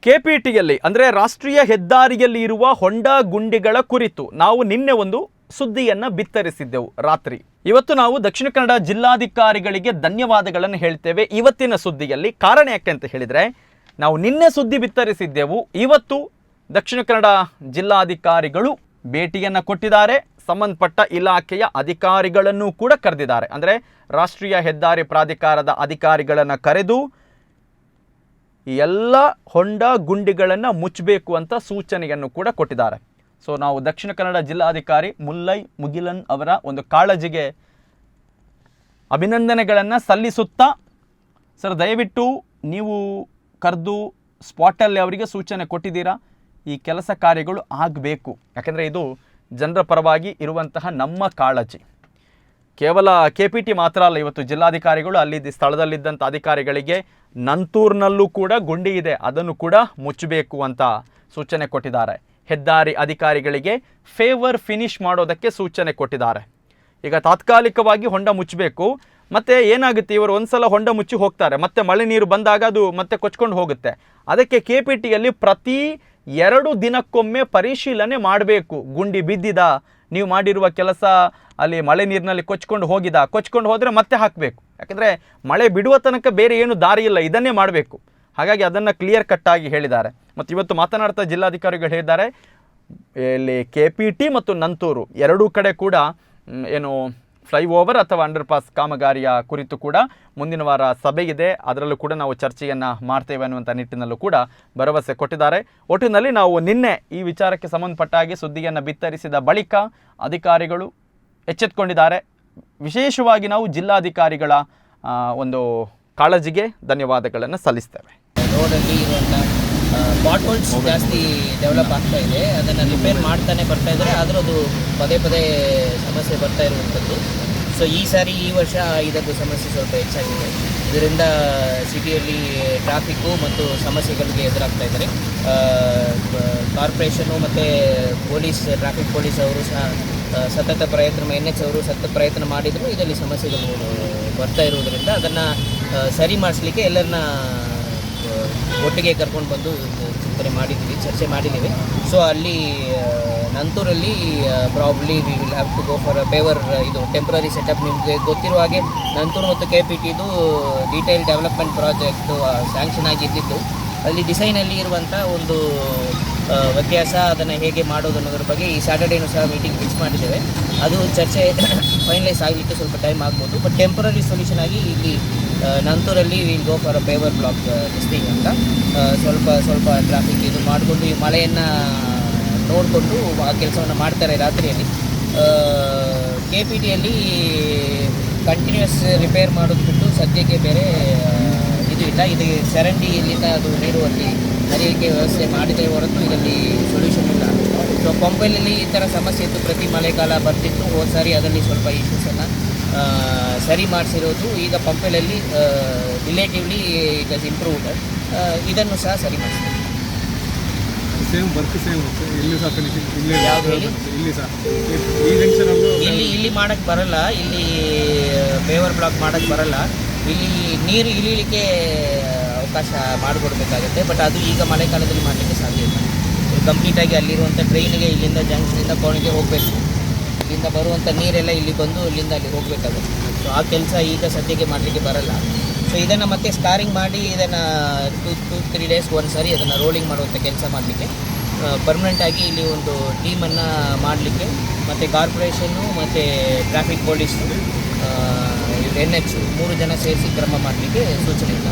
ಕೆಪಿಟಿಯಲ್ಲಿ ಅಂದರೆ ರಾಷ್ಟ್ರೀಯ ಹೆದ್ದಾರಿಯಲ್ಲಿ ಇರುವ ಹೊಂಡ ಗುಂಡಿಗಳ ಕುರಿತು ನಾವು ನಿನ್ನೆ ಒಂದು ಸುದ್ದಿಯನ್ನು ಬಿತ್ತರಿಸಿದ್ದೆವು ರಾತ್ರಿ. ಇವತ್ತು ನಾವು ದಕ್ಷಿಣ ಕನ್ನಡ ಜಿಲ್ಲಾಧಿಕಾರಿಗಳಿಗೆ ಧನ್ಯವಾದಗಳನ್ನು ಹೇಳ್ತೇವೆ ಇವತ್ತಿನ ಸುದ್ದಿಯಲ್ಲಿ. ಕಾರಣ ಯಾಕೆ ಅಂತ ಹೇಳಿದರೆ, ನಾವು ನಿನ್ನೆ ಸುದ್ದಿ ಬಿತ್ತರಿಸಿದ್ದೆವು, ಇವತ್ತು ದಕ್ಷಿಣ ಕನ್ನಡ ಜಿಲ್ಲಾಧಿಕಾರಿಗಳು ಭೇಟಿಯನ್ನು ಕೊಟ್ಟಿದ್ದಾರೆ, ಸಂಬಂಧಪಟ್ಟ ಇಲಾಖೆಯ ಅಧಿಕಾರಿಗಳನ್ನು ಕೂಡ ಕರೆದಿದ್ದಾರೆ. ಅಂದರೆ ರಾಷ್ಟ್ರೀಯ ಹೆದ್ದಾರಿ ಪ್ರಾಧಿಕಾರದ ಅಧಿಕಾರಿಗಳನ್ನು ಕರೆದು ಎಲ್ಲ ಹೊಂಡ ಗುಂಡಿಗಳನ್ನು ಮುಚ್ಚಬೇಕು ಅಂತ ಸೂಚನೆಯನ್ನು ಕೂಡ ಕೊಟ್ಟಿದ್ದಾರೆ. ಸೊ ನಾವು ದಕ್ಷಿಣ ಕನ್ನಡ ಜಿಲ್ಲಾಧಿಕಾರಿ ಮುಲ್ಲೈ ಮುಗಿಲನ್ ಅವರ ಒಂದು ಕಾಳಜಿಗೆ ಅಭಿನಂದನೆಗಳನ್ನು ಸಲ್ಲಿಸುತ್ತಾ, ಸರ್ ದಯವಿಟ್ಟು ನೀವು ಕರೆದು ಸ್ಪಾಟಲ್ಲಿ ಅವರಿಗೆ ಸೂಚನೆ ಕೊಟ್ಟಿದ್ದೀರಾ, ಈ ಕೆಲಸ ಕಾರ್ಯಗಳು ಆಗಬೇಕು. ಯಾಕೆಂದರೆ ಇದು ಜನರ ಪರವಾಗಿ ಇರುವಂತಹ ನಮ್ಮ ಕಾಳಜಿ. ಕೇವಲ KPT ಮಾತ್ರ ಅಲ್ಲ, ಇವತ್ತು ಜಿಲ್ಲಾಧಿಕಾರಿಗಳು ಅಲ್ಲಿ ಸ್ಥಳದಲ್ಲಿದ್ದಂಥ ಅಧಿಕಾರಿಗಳಿಗೆ ನಂತೂರ್ನಲ್ಲೂ ಕೂಡ ಗುಂಡಿ ಇದೆ, ಅದನ್ನು ಕೂಡ ಮುಚ್ಚಬೇಕು ಅಂತ ಸೂಚನೆ ಕೊಟ್ಟಿದ್ದಾರೆ. ಹೆದ್ದಾರಿ ಅಧಿಕಾರಿಗಳಿಗೆ ಫೇವರ್ ಫಿನಿಶ್ ಮಾಡೋದಕ್ಕೆ ಸೂಚನೆ ಕೊಟ್ಟಿದ್ದಾರೆ. ಈಗ ತಾತ್ಕಾಲಿಕವಾಗಿ ಹೊಂಡ ಮುಚ್ಚಬೇಕು, ಮತ್ತು ಏನಾಗುತ್ತೆ, ಇವರು ಒಂದ್ಸಲ ಹೊಂಡ ಮುಚ್ಚಿ ಹೋಗ್ತಾರೆ, ಮತ್ತೆ ಮಳೆ ನೀರು ಬಂದಾಗ ಅದು ಮತ್ತೆ ಕೊಚ್ಕೊಂಡು ಹೋಗುತ್ತೆ. ಅದಕ್ಕೆ KPTಯಲ್ಲಿ ಪ್ರತಿ 2 ದಿನಕ್ಕೊಮ್ಮೆ ಪರಿಶೀಲನೆ ಮಾಡಬೇಕು. ಗುಂಡಿ ಬಿದ್ದಿದ, ನೀವು ಮಾಡಿರುವ ಕೆಲಸ ಅಲ್ಲಿ ಮಳೆ ನೀರಿನಲ್ಲಿ ಕೊಚ್ಕೊಂಡು ಹೋದರೆ ಮತ್ತೆ ಹಾಕಬೇಕು. ಯಾಕೆಂದರೆ ಮಳೆ ಬಿಡುವ ತನಕ ಬೇರೆ ಏನು ದಾರಿ ಇಲ್ಲ, ಇದನ್ನೇ ಮಾಡಬೇಕು. ಹಾಗಾಗಿ ಅದನ್ನು ಕ್ಲಿಯರ್ ಕಟ್ಟಾಗಿ ಹೇಳಿದ್ದಾರೆ. ಮತ್ತು ಇವತ್ತು ಮಾತನಾಡ್ತಾ ಜಿಲ್ಲಾಧಿಕಾರಿಗಳು ಹೇಳಿದ್ದಾರೆ, ಇಲ್ಲಿ KPT ಮತ್ತು ನಂತೂರು ಎರಡೂ ಕಡೆ ಕೂಡ ಏನು ಫ್ಲೈಓವರ್ ಅಥವಾ ಅಂಡರ್ಪಾಸ್ ಕಾಮಗಾರಿಯ ಕುರಿತು ಕೂಡ ಮುಂದಿನ ವಾರ ಸಭೆ ಇದೆ, ಅದರಲ್ಲೂ ಕೂಡ ನಾವು ಚರ್ಚೆಯನ್ನು ಮಾಡ್ತೇವೆ ಅನ್ನುವಂಥ ನಿಟ್ಟಿನಲ್ಲೂ ಕೂಡ ಭರವಸೆ ಕೊಟ್ಟಿದ್ದಾರೆ. ಒಟ್ಟಿನಲ್ಲಿ ನಾವು ನಿನ್ನೆ ಈ ವಿಚಾರಕ್ಕೆ ಸಂಬಂಧಪಟ್ಟ ಹಾಗೆ ಸುದ್ದಿಯನ್ನು ಬಿತ್ತರಿಸಿದ ಬಳಿಕ ಅಧಿಕಾರಿಗಳು ಎಚ್ಚೆತ್ತುಕೊಂಡಿದ್ದಾರೆ. ವಿಶೇಷವಾಗಿ ನಾವು ಜಿಲ್ಲಾಧಿಕಾರಿಗಳ ಒಂದು ಕಾಳಜಿಗೆ ಧನ್ಯವಾದಗಳನ್ನು ಸಲ್ಲಿಸ್ತೇವೆ. ರೋಡಲ್ಲಿ ಇರುವಂಥ ಪಾಟ್ ಹೋಲ್ಸ್ ಜಾಸ್ತಿ ಡೆವಲಪ್ ಆಗ್ತಾ ಇದೆ, ಅದನ್ನು ರಿಪೇರ್ ಮಾಡ್ತಾನೆ ಬರ್ತಾ ಇದ್ದಾರೆ, ಆದರೂ ಅದು ಪದೇ ಪದೇ ಸಮಸ್ಯೆ ಬರ್ತಾ ಇರುವಂಥದ್ದು. ಸೊ ಈ ವರ್ಷ ಇದರದ್ದು ಸಮಸ್ಯೆ ಸ್ವಲ್ಪ ಹೆಚ್ಚಾಗಿದೆ. ಇದರಿಂದ ಸಿಟಿಯಲ್ಲಿ ಟ್ರಾಫಿಕ್ಕು ಮತ್ತು ಸಮಸ್ಯೆಗಳಿಗೆ ಎದುರಾಗ್ತಾ ಇದ್ದಾರೆ. ಕಾರ್ಪೊರೇಷನ್ನು ಮತ್ತು ಟ್ರಾಫಿಕ್ ಪೊಲೀಸ್ ಅವರು ಸಹ ಸತತ ಪ್ರಯತ್ನ, NH ಅವರು ಸತತ ಪ್ರಯತ್ನ ಮಾಡಿದರೂ ಇದರಲ್ಲಿ ಸಮಸ್ಯೆಗಳು ಬರ್ತಾ ಇರುವುದರಿಂದ ಅದನ್ನು ಸರಿ ಮಾಡಿಸ್ಲಿಕ್ಕೆ ಎಲ್ಲರನ್ನ ಒಟ್ಟಿಗೆ ಕರ್ಕೊಂಡು ಬಂದು ಚಿಂತನೆ ಮಾಡಿದ್ದೀವಿ, ಚರ್ಚೆ ಮಾಡಿದ್ದೀವಿ. ಸೊ ಅಲ್ಲಿ ನಂತೂರಲ್ಲಿ probably we will have to go for paver, ಇದು ಟೆಂಪ್ರರಿ ಸೆಟಪ್. ನಿಮಗೆ ಗೊತ್ತಿರುವ ಹಾಗೆ ನಂತೂರು ಮತ್ತು KPTದು ಡೀಟೇಲ್ ಡೆವಲಪ್ಮೆಂಟ್ ಪ್ರಾಜೆಕ್ಟು ಸ್ಯಾಂಕ್ಷನ್ ಆಗಿದ್ದಿದ್ದು, ಅಲ್ಲಿ ಡಿಸೈನಲ್ಲಿ ಇರುವಂಥ ಒಂದು ವ್ಯತ್ಯಾಸ, ಅದನ್ನು ಹೇಗೆ ಮಾಡೋದು ಅನ್ನೋದ್ರ ಬಗ್ಗೆ ಈ ಸ್ಯಾಟರ್ಡೇನೂ ಸಹ ಮೀಟಿಂಗ್ ಫಿಕ್ಸ್ ಮಾಡಿದ್ದೇವೆ. ಅದು ಚರ್ಚೆ ಫೈನಲೈಸ್ ಆಗಲಿಕ್ಕೆ ಸ್ವಲ್ಪ ಟೈಮ್ ಆಗ್ಬೋದು. ಬಟ್ ಟೆಂಪ್ರರಿ ಸೊಲ್ಯೂಷನ್ ಆಗಿ ಇಲ್ಲಿ ನಂತೂರಲ್ಲಿ will go for a paver block distinct ಅಂತ ಸ್ವಲ್ಪ ಟ್ರಾಫಿಕ್ ಇದು ಮಾಡಿಕೊಂಡು ಈ ಮಳೆಯನ್ನು ನೋಡಿಕೊಂಡು ಆ ಕೆಲಸವನ್ನು ಮಾಡ್ತಾರೆ ರಾತ್ರಿಯಲ್ಲಿ. KPTಯಲ್ಲಿ ಕಂಟಿನ್ಯೂಸ್ ರಿಪೇರ್ ಮಾಡೋದು ಬಿಟ್ಟು ಸದ್ಯಕ್ಕೆ ಬೇರೆ ಇದು ಇಲ್ಲ. ಇದು ಚರಂಡಿ ಇಲ್ಲಿಂದ ಅದು ನೀರು ಅಲ್ಲಿ ಹರಿಯಲಿಕ್ಕೆ ವ್ಯವಸ್ಥೆ ಮಾಡಿದರೆ ಹೊರತು ಇದರಲ್ಲಿ ಸೊಲ್ಯೂಷನ್ ಇಲ್ಲ. ಸೊ ಪಂಪಲ್ಲಿ ಈ ಥರ ಸಮಸ್ಯೆ ಇತ್ತು, ಪ್ರತಿ ಮಳೆಗಾಲ ಬರ್ತಿತ್ತು. ಹೋದ ಸಾರಿ ಅದರಲ್ಲಿ ಸ್ವಲ್ಪ ಇಶ್ಯೂಸನ್ನು ಸರಿ ಮಾಡಿಸಿರೋದು. ಈಗ ಪಂಪಲ್ಲಿ ರಿಲೇಟಿವ್ಲಿ ಇಟ್ ಹಸ್ ಇಂಪ್ರೂವ್ಡ್. ಇದನ್ನು ಸಹ ಸರಿ ಮಾಡಿಸ್ತೀವಿ. ಯಾವುದು ಹೇಳಿ, ಇಲ್ಲಿ ಮಾಡೋಕ್ಕೆ ಬರಲ್ಲ, ಇಲ್ಲಿ ಪೇವರ್ ಬ್ಲಾಕ್ ಮಾಡೋಕ್ಕೆ ಬರಲ್ಲ. ಇಲ್ಲಿ ನೀರು ಇಳಿಲಿಕ್ಕೆ ಅವಕಾಶ ಮಾಡಿಕೊಡ್ಬೇಕಾಗುತ್ತೆ. ಬಟ್ ಅದು ಈಗ ಮಳೆಗಾಲದಲ್ಲಿ ಮಾಡಲಿಕ್ಕೆ ಸಾಧ್ಯ ಇಲ್ಲ. ಕಂಪ್ಲೀಟಾಗಿ ಅಲ್ಲಿರುವಂಥ ಟ್ರೈನಿಗೆ ಇಲ್ಲಿಂದ ಜಂಕ್ಷನಿಂದ ಕೋಣೆಗೆ ಹೋಗಬೇಕು, ಇಲ್ಲಿಂದ ಬರುವಂಥ ನೀರೆಲ್ಲ ಇಲ್ಲಿ ಬಂದು ಇಲ್ಲಿಂದ ಅಲ್ಲಿ ಹೋಗಬೇಕಾಗುತ್ತೆ. ಸೊ ಆ ಕೆಲಸ ಈಗ ಸದ್ಯಕ್ಕೆ ಮಾಡಲಿಕ್ಕೆ ಬರಲ್ಲ. ಸೊ ಇದನ್ನು ಮತ್ತೆ ಸ್ಟಾರಿಂಗ್ ಮಾಡಿ ಇದನ್ನು 2-3 ಡೇಸ್ ಒಂದು ಸಾರಿ ಅದನ್ನು ರೋಲಿಂಗ್ ಮಾಡುವಂಥ ಕೆಲಸ ಮಾಡಲಿಕ್ಕೆ ಪರ್ಮನೆಂಟಾಗಿ ಇಲ್ಲಿ ಒಂದು ಟೀಮನ್ನು ಮಾಡಲಿಕ್ಕೆ, ಮತ್ತು ಕಾರ್ಪೊರೇಷನ್ನು ಮತ್ತು ಟ್ರಾಫಿಕ್ ಪೊಲೀಸು NH 3 ಜನ ಸೇರಿಸಿ ಕ್ರಮ ಮಾಡಲಿಕ್ಕೆ ಸೂಚನೆ ಇಲ್ಲ.